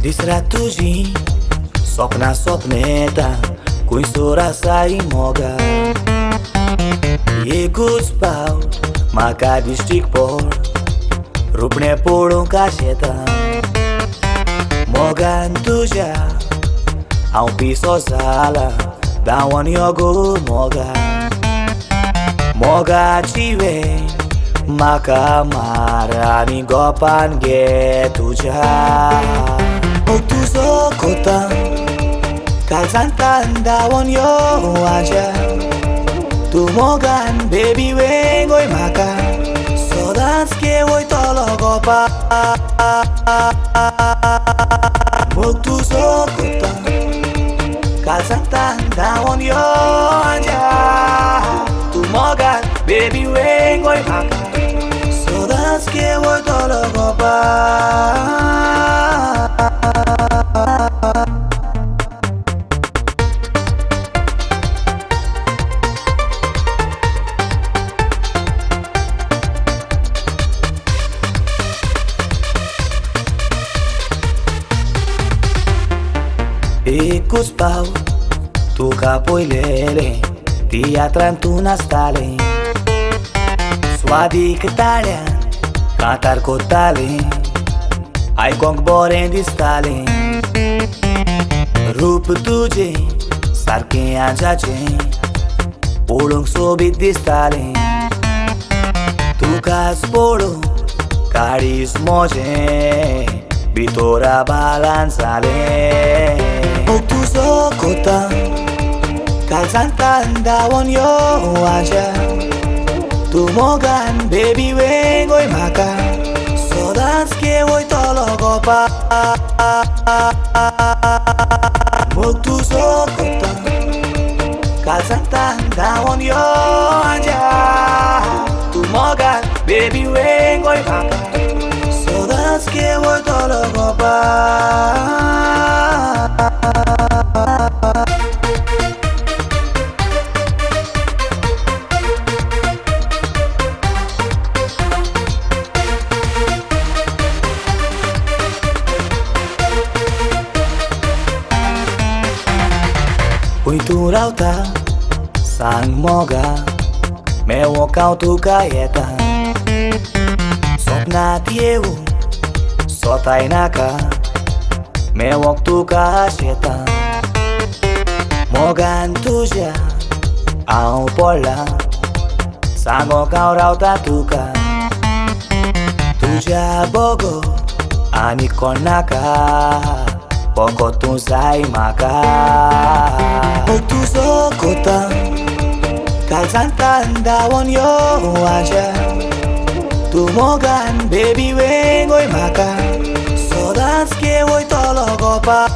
Distratt tuzi sopneta cu sora sai moga. E good spout maca district port rupne pulun cacheta. Moga tuja a piso sala da one yogo moga. Moga chive maca mara ni gopan ge tuja. O tu sokota kalsantan da one yo aja. Tu mogan baby vengo y maca. Sodas que voy todo copa. O tu sokota kalsantan da one yo aja. Tu mogan baby vengo y maca. Sodas que voy todo copa. E cuspau tu capoilele ti atrantuna stale. Suadi Italian cantar cotale. Ai kong boren di stale. Rup tuje sarke ajaje. Pulung sobit di stale. Tu cas polo caris moje. Vitora balanzale. O tu sokota kalsantan da one yo aja. Tu mogan baby vengo y maca. Sodas que voy todo copa. O tu sokota kalsantan da one yo aja. Tu mogan baby vengo y maca. Sodas que voy todo copa. Uitu rauta sang moga me wokau tu kayeta. Sopna tieu sotai naka me wok tu cacheta. Mogan tuja au pola sango kau rauta tuka. Tuja bogo ani konaka poko tu sai maca. O tu sokota kalsantan da one yo aja. Tu mogan baby vengo y maca. Sodas que voy todo copa.